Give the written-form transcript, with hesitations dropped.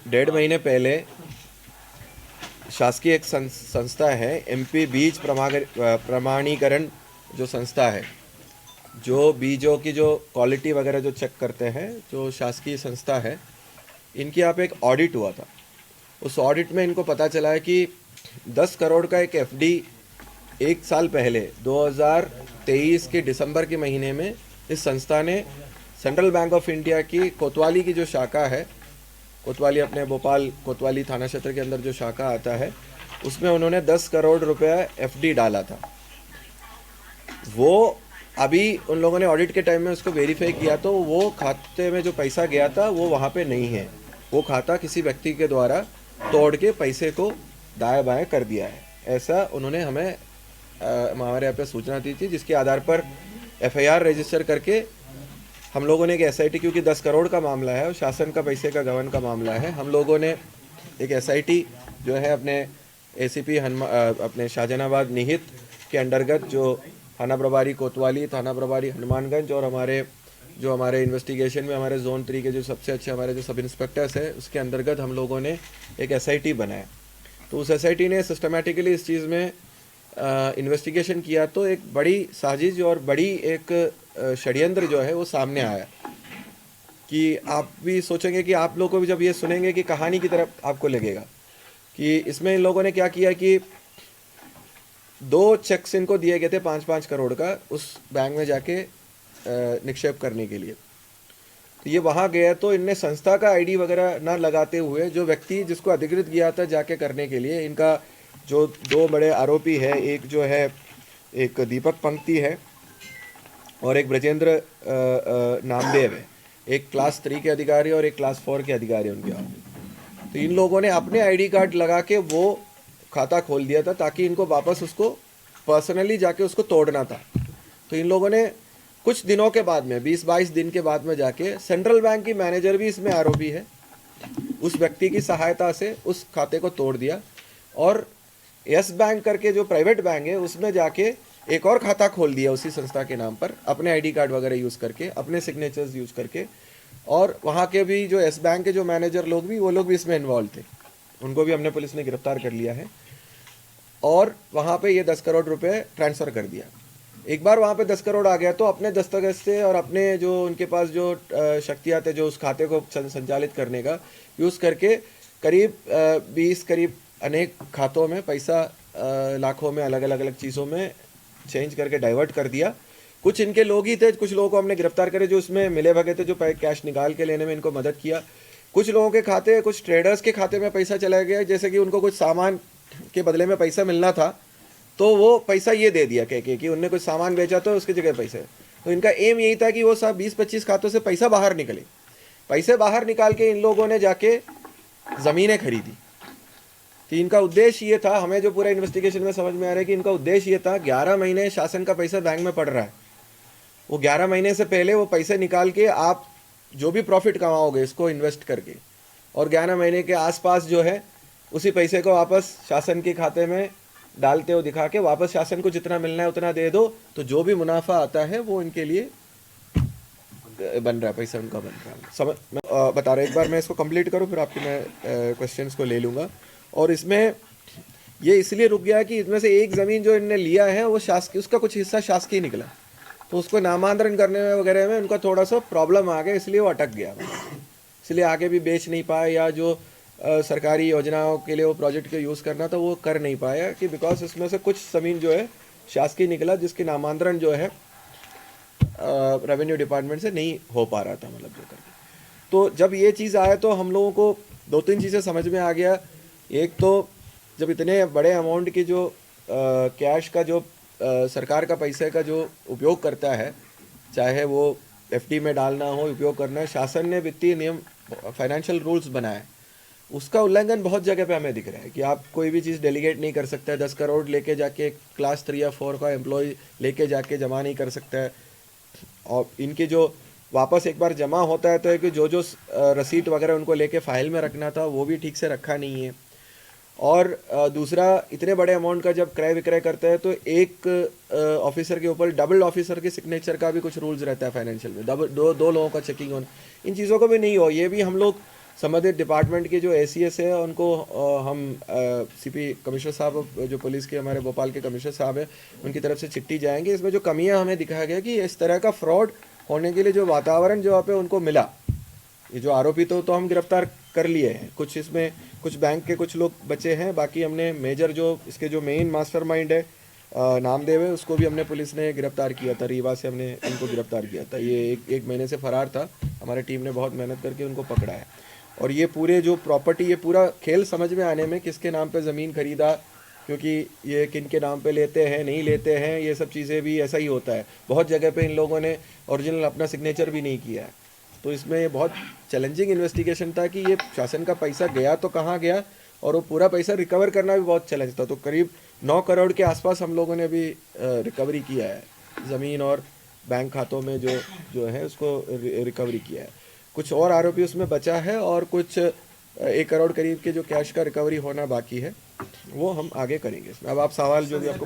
डेढ़ महीने पहले शासकीय एक संस्था है, एमपी बीज प्रमाणीकरण जो संस्था है, जो बीजों की जो क्वालिटी वगैरह जो चेक करते हैं, जो शासकीय संस्था है, इनकी यहाँ पे एक ऑडिट हुआ था। उस ऑडिट में इनको पता चला है कि 10 करोड़ का एक एफडी एक साल पहले 2023 के दिसंबर के महीने में इस संस्था ने सेंट्रल बैंक ऑफ इंडिया की कोतवाली की जो शाखा है, कोतवाली अपने भोपाल कोतवाली थाना क्षेत्र के अंदर जो शाखा आता है, उसमें उन्होंने 10 करोड़ रुपया एफडी डाला था। वो अभी उन लोगों ने ऑडिट के टाइम में उसको वेरीफाई किया तो वो खाते में जो पैसा गया था वो वहाँ पे नहीं है। वो खाता किसी व्यक्ति के द्वारा तोड़ के पैसे को दाएं बाएं कर दिया है, ऐसा उन्होंने हमें हमारे यहाँ पे सूचना दी थी, जिसके आधार पर एफआईआर रजिस्टर करके हम लोगों ने एक एसआईटी, क्योंकि 10 करोड़ का मामला है और शासन का पैसे का गबन का मामला है, हम लोगों ने एक एसआईटी जो है अपने एसीपी अपने शाहजहानाबाद निहित के अंतर्गत, जो थाना प्रभारी कोतवाली, थाना प्रभारी हनुमानगंज और हमारे इन्वेस्टिगेशन में हमारे जोन 3 के जो सबसे अच्छे हमारे जो सब इंस्पेक्टर्स है, उसके अंतर्गत हम लोगों ने एक एसआईटी बनाया। तो उस एसआईटी ने सिस्टमेटिकली इस चीज़ में इन्वेस्टिगेशन किया तो एक बड़ी साजिश और बड़ी एक षड्यंत्र जो है वो सामने आया, कि आप भी सोचेंगे कि आप लोग को भी जब ये सुनेंगे कि कहानी की तरफ आपको लगेगा कि इसमें इन लोगों ने क्या किया कि 2 चेक्स इनको दिए गए थे 5-5 करोड़ का उस बैंक में जाके निक्षेप करने के लिए। तो ये वहाँ गया तो इनने संस्था का आईडी वगैरह ना लगाते हुए जो व्यक्ति जिसको अधिकृत किया था जाके करने के लिए, इनका जो 2 बड़े आरोपी है, एक जो है एक दीपक पंक्ति है और एक ब्रजेंद्र नामदेव है, एक क्लास 3 के अधिकारी और एक क्लास 4 के अधिकारी उनके यहाँ। तो इन लोगों ने अपने आईडी कार्ड लगा के वो खाता खोल दिया था ताकि इनको वापस उसको पर्सनली जाके उसको तोड़ना था। तो इन लोगों ने कुछ दिनों के बाद में 20-22 दिन के बाद में जाके सेंट्रल बैंक की मैनेजर भी इसमें आरोपी है, उस व्यक्ति की सहायता से उस खाते को तोड़ दिया और यस बैंक करके जो प्राइवेट बैंक है उसमें जाके एक और खाता खोल दिया उसी संस्था के नाम पर, अपने आईडी कार्ड वगैरह यूज़ करके, अपने सिग्नेचर्स यूज़ करके। और वहाँ के भी जो यस बैंक के जो मैनेजर लोग भी, वो लोग भी इसमें इन्वॉल्व थे, उनको भी हमने पुलिस ने गिरफ्तार कर लिया है और वहाँ पे ये 10 करोड़ रुपए ट्रांसफ़र कर दिया। एक बार वहाँ पे 10 करोड़ आ गया तो अपने दस्तखत से और अपने जो उनके पास जो शक्तियाँ थे जो उस खाते को संचालित करने का यूज़ करके करीब 20 करीब अनेक खातों में पैसा लाखों में अलग अलग चीज़ों में चेंज करके डाइवर्ट कर दिया। कुछ इनके लोग ही थे, कुछ लोगों को हमने गिरफ्तार करे जो इसमें मिले भगे थे, जो कैश निकाल के लेने में इनको मदद किया। कुछ लोगों के खाते, कुछ ट्रेडर्स के खाते में पैसा चला गया, जैसे कि उनको कुछ सामान के बदले में पैसा मिलना था तो वो पैसा ये दे दिया कह के कि उनने कुछ सामान बेचा तो उसकी जगह पैसे। तो इनका एम यही था कि वो सब 20-25 खातों से पैसा बाहर निकले। पैसे बाहर निकाल के इन लोगों ने जाके ज़मीनें खरीदी। तो इनका उद्देश्य ये था, हमें जो पूरा इन्वेस्टिगेशन में समझ में आ रहा है कि इनका उद्देश्य ये था, 11 महीने शासन का पैसा बैंक में पड़ रहा है, वो 11 महीने से पहले वो पैसे निकाल के आप जो भी प्रॉफिट कमाओगे इसको इन्वेस्ट करके, और 11 महीने के आसपास जो है उसी पैसे को वापस शासन के खाते में डालते हो दिखा के, वापस शासन को जितना मिलना है उतना दे दो, तो जो भी मुनाफा आता है वो इनके लिए बन रहा है, पैसा उनका बन रहा है। समझ मैं बता रहा, एक बार मैं इसको कंप्लीट करूँ फिर आपके मैं क्वेश्चंस को ले लूँगा। और इसमें ये इसलिए रुक गया कि इसमें से एक ज़मीन जो इनने लिया है वो शासकीय, उसका कुछ हिस्सा शासकीय निकला, तो उसको नामांतरण करने में वगैरह में उनका थोड़ा सा प्रॉब्लम आ गया, इसलिए वो अटक गया, इसलिए आगे भी बेच नहीं पाए, या जो सरकारी योजनाओं के लिए वो प्रोजेक्ट को यूज़ करना था वो कर नहीं पाया, कि बिकॉज इसमें से कुछ ज़मीन जो है शासकीय निकला जिसकी नामांतरण जो है रेवेन्यू डिपार्टमेंट से नहीं हो पा रहा था, मतलब जो करके। तो जब ये चीज़ आया तो हम लोगों को 2-3 चीज़ें समझ में आ गया। एक तो जब इतने बड़े अमाउंट की जो कैश का जो सरकार का पैसे का जो उपयोग करता है, चाहे वो एफडी में डालना हो, उपयोग करना है, शासन ने वित्तीय नियम फाइनेंशियल रूल्स बनाए, उसका उल्लंघन बहुत जगह पे हमें दिख रहा है कि आप कोई भी चीज़ डेलीगेट नहीं कर सकता है। 10 करोड़ लेके जाके क्लास 3 या 4 का एम्प्लॉय लेके जाके जमा नहीं कर सकता है, और इनकी जो वापस एक बार जमा होता है तो है कि जो जो रसीद वगैरह उनको लेके फाइल में रखना था वो भी ठीक से रखा नहीं है। और दूसरा, इतने बड़े अमाउंट का जब क्रय विक्रय करते हैं तो एक ऑफिसर के ऊपर डबल ऑफिसर के सिग्नेचर का भी कुछ रूल्स रहता है फाइनेंशियल में, दो लोगों का चेकिंग होना, इन चीज़ों को भी नहीं हो। ये भी हम लोग संबंधित डिपार्टमेंट के जो एसीएस है उनको हम सीपी कमिश्नर साहब जो पुलिस के हमारे भोपाल के कमिश्नर साहब हैं उनकी तरफ से चिट्ठी जाएंगे। इसमें जो कमियां हमें दिखाया गया कि इस तरह का फ्रॉड होने के लिए जो वातावरण जो वहाँ पे उनको मिला, ये जो आरोपी तो हम गिरफ्तार कर लिए हैं, कुछ इसमें कुछ बैंक के कुछ लोग बचे हैं, बाकी हमने मेजर जो इसके जो मेन मास्टरमाइंड है नामदेव है उसको भी हमने पुलिस ने गिरफ्तार किया था। रीवा से हमने इनको गिरफ्तार किया था। ये एक महीने से फरार था, हमारी टीम ने बहुत मेहनत करके उनको पकड़ा है। और ये पूरे जो प्रॉपर्टी, ये पूरा खेल समझ में आने में किसके नाम पे ज़मीन खरीदा, क्योंकि ये किन के नाम पे लेते हैं नहीं लेते हैं, ये सब चीज़ें भी ऐसा ही होता है। बहुत जगह पे इन लोगों ने ओरिजिनल अपना सिग्नेचर भी नहीं किया है। तो इसमें ये बहुत चैलेंजिंग इन्वेस्टिगेशन था कि ये शासन का पैसा गया तो कहाँ गया, और वो पूरा पैसा रिकवर करना भी बहुत चैलेंज था। तो करीब 9 करोड़ के आसपास हम लोगों ने अभी रिकवरी किया है, ज़मीन और बैंक खातों में जो है उसको रिकवरी किया है। कुछ और आरोपी उसमें बचा है और कुछ 1 करोड़ करीब के जो कैश का रिकवरी होना बाकी है वो हम आगे करेंगे इसमें। अब आप सवाल जो भी आपको